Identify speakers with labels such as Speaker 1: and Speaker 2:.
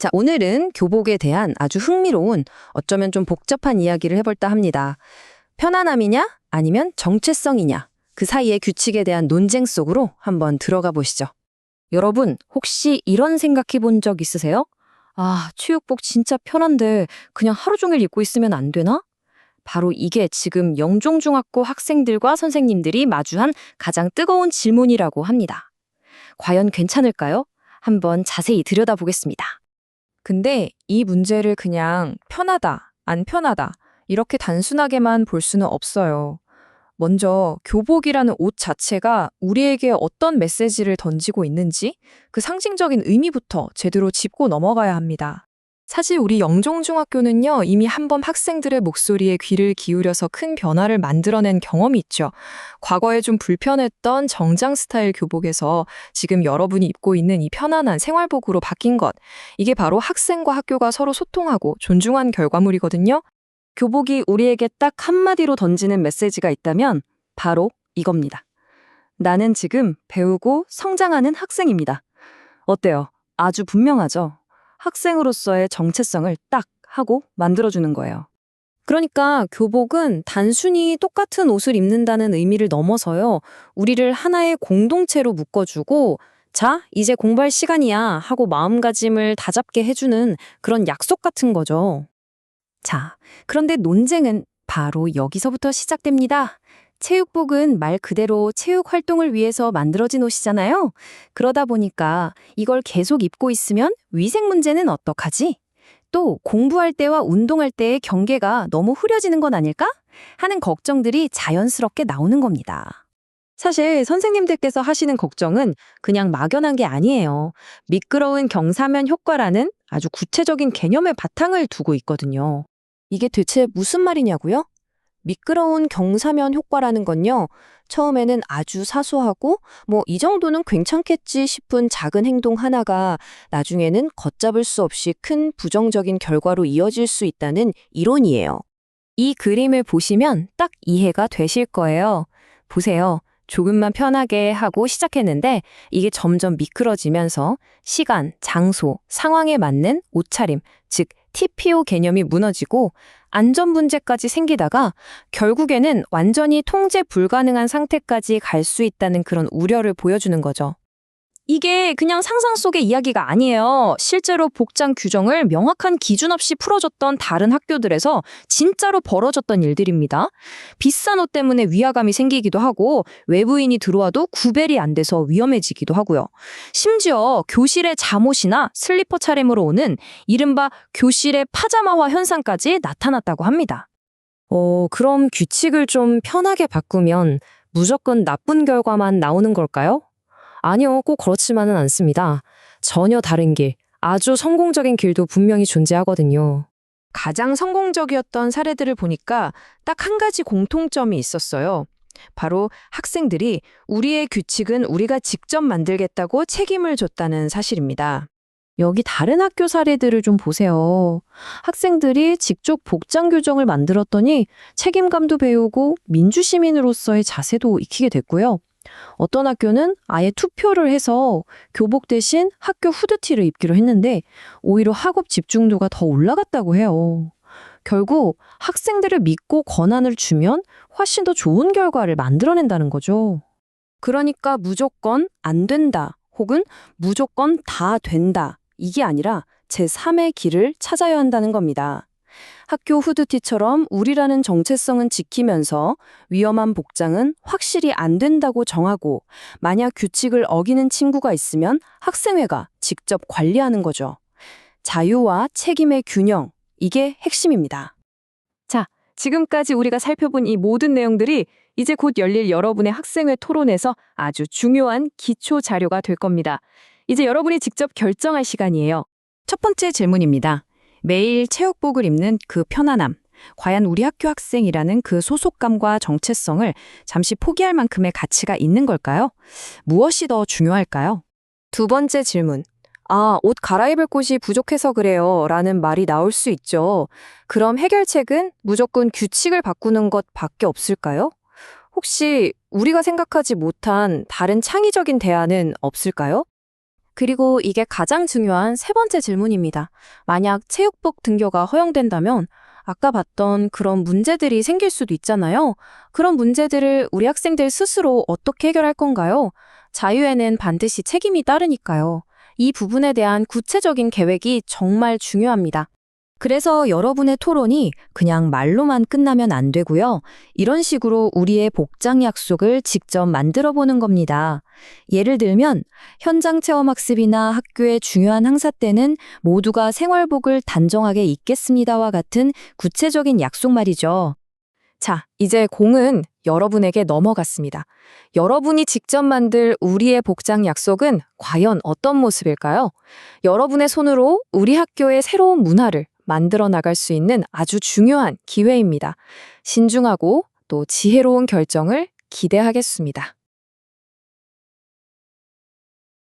Speaker 1: 자, 오늘은 교복에 대한 아주 흥미로운, 어쩌면 좀 복잡한 이야기를 해볼까 합니다. 편안함이냐? 아니면 정체성이냐? 그 사이의 규칙에 대한 논쟁 속으로 한번 들어가 보시죠. 여러분, 혹시 이런 생각해 본 적 있으세요? 아, 체육복 진짜 편한데 그냥 하루 종일 입고 있으면 안 되나? 바로 이게 지금 영종중학교 학생들과 선생님들이 마주한 가장 뜨거운 질문이라고 합니다. 과연 괜찮을까요? 한번 자세히 들여다보겠습니다.
Speaker 2: 근데 이 문제를 그냥 편하다, 안 편하다, 이렇게 단순하게만 볼 수는 없어요. 먼저 교복이라는 옷 자체가 우리에게 어떤 메시지를 던지고 있는지 그 상징적인 의미부터 제대로 짚고 넘어가야 합니다. 사실 우리 영종중학교는요, 이미 한번 학생들의 목소리에 귀를 기울여서 큰 변화를 만들어낸 경험이 있죠. 과거에 좀 불편했던 정장 스타일 교복에서 지금 여러분이 입고 있는 이 편안한 생활복으로 바뀐 것. 이게 바로 학생과 학교가 서로 소통하고 존중한 결과물이거든요.
Speaker 1: 교복이 우리에게 딱 한마디로 던지는 메시지가 있다면 바로 이겁니다. 나는 지금 배우고 성장하는 학생입니다. 어때요? 아주 분명하죠? 학생으로서의 정체성을 딱 하고 만들어주는 거예요. 그러니까 교복은 단순히 똑같은 옷을 입는다는 의미를 넘어서요. 우리를 하나의 공동체로 묶어주고 자, 이제 공부할 시간이야 하고 마음가짐을 다잡게 해주는 그런 약속 같은 거죠. 자, 그런데 논쟁은 바로 여기서부터 시작됩니다. 체육복은 말 그대로 체육 활동을 위해서 만들어진 옷이잖아요. 그러다 보니까 이걸 계속 입고 있으면 위생 문제는 어떡하지? 또 공부할 때와 운동할 때의 경계가 너무 흐려지는 건 아닐까? 하는 걱정들이 자연스럽게 나오는 겁니다. 사실 선생님들께서 하시는 걱정은 그냥 막연한 게 아니에요. 미끄러운 경사면 효과라는 아주 구체적인 개념의 바탕을 두고 있거든요. 이게 대체 무슨 말이냐고요? 미끄러운 경사면 효과라는 건요, 처음에는 아주 사소하고 이 정도는 괜찮겠지 싶은 작은 행동 하나가 나중에는 걷잡을 수 없이 큰 부정적인 결과로 이어질 수 있다는 이론이에요. 이 그림을 보시면 딱 이해가 되실 거예요. 보세요. 조금만 편하게 하고 시작했는데 이게 점점 미끄러지면서 시간, 장소, 상황에 맞는 옷차림, 즉 TPO 개념이 무너지고 안전 문제까지 생기다가 결국에는 완전히 통제 불가능한 상태까지 갈 수 있다는 그런 우려를 보여주는 거죠. 이게 그냥 상상 속의 이야기가 아니에요. 실제로 복장 규정을 명확한 기준 없이 풀어줬던 다른 학교들에서 진짜로 벌어졌던 일들입니다. 비싼 옷 때문에 위화감이 생기기도 하고 외부인이 들어와도 구별이 안 돼서 위험해지기도 하고요. 심지어 교실의 잠옷이나 슬리퍼 차림으로 오는 이른바 교실의 파자마화 현상까지 나타났다고 합니다. 그럼 규칙을 좀 편하게 바꾸면 무조건 나쁜 결과만 나오는 걸까요? 아니요, 꼭 그렇지만은 않습니다. 전혀 다른 길, 아주 성공적인 길도 분명히 존재하거든요.
Speaker 2: 가장 성공적이었던 사례들을 보니까 딱 한 가지 공통점이 있었어요. 바로 학생들이 우리의 규칙은 우리가 직접 만들겠다고 책임을 줬다는 사실입니다.
Speaker 1: 여기 다른 학교 사례들을 좀 보세요. 학생들이 직접 복장 규정을 만들었더니 책임감도 배우고 민주시민으로서의 자세도 익히게 됐고요. 어떤 학교는 아예 투표를 해서 교복 대신 학교 후드티를 입기로 했는데 오히려 학업 집중도가 더 올라갔다고 해요. 결국 학생들을 믿고 권한을 주면 훨씬 더 좋은 결과를 만들어낸다는 거죠. 그러니까 무조건 안 된다 혹은 무조건 다 된다 이게 아니라 제3의 길을 찾아야 한다는 겁니다. 학교 후드티처럼 우리라는 정체성은 지키면서 위험한 복장은 확실히 안 된다고 정하고 만약 규칙을 어기는 친구가 있으면 학생회가 직접 관리하는 거죠. 자유와 책임의 균형, 이게 핵심입니다. 자, 지금까지 우리가 살펴본 이 모든 내용들이 이제 곧 열릴 여러분의 학생회 토론에서 아주 중요한 기초 자료가 될 겁니다. 이제 여러분이 직접 결정할 시간이에요. 첫 번째 질문입니다. 매일 체육복을 입는 그 편안함, 과연 우리 학교 학생이라는 그 소속감과 정체성을 잠시 포기할 만큼의 가치가 있는 걸까요? 무엇이 더 중요할까요? 두 번째 질문. 옷 갈아입을 곳이 부족해서 그래요 라는 말이 나올 수 있죠. 그럼 해결책은 무조건 규칙을 바꾸는 것밖에 없을까요? 혹시 우리가 생각하지 못한 다른 창의적인 대안은 없을까요?
Speaker 3: 그리고 이게 가장 중요한 세 번째 질문입니다. 만약 체육복 등교가 허용된다면 아까 봤던 그런 문제들이 생길 수도 있잖아요. 그런 문제들을 우리 학생들 스스로 어떻게 해결할 건가요? 자유에는 반드시 책임이 따르니까요. 이 부분에 대한 구체적인 계획이 정말 중요합니다.
Speaker 2: 그래서 여러분의 토론이 그냥 말로만 끝나면 안 되고요. 이런 식으로 우리의 복장 약속을 직접 만들어 보는 겁니다. 예를 들면 현장 체험 학습이나 학교의 중요한 행사 때는 모두가 생활복을 단정하게 입겠습니다와 같은 구체적인 약속 말이죠. 자, 이제 공은 여러분에게 넘어갔습니다. 여러분이 직접 만들 우리의 복장 약속은 과연 어떤 모습일까요? 여러분의 손으로 우리 학교의 새로운 문화를 만들어 나갈 수 있는 아주 중요한 기회입니다. 신중하고 또 지혜로운 결정을 기대하겠습니다.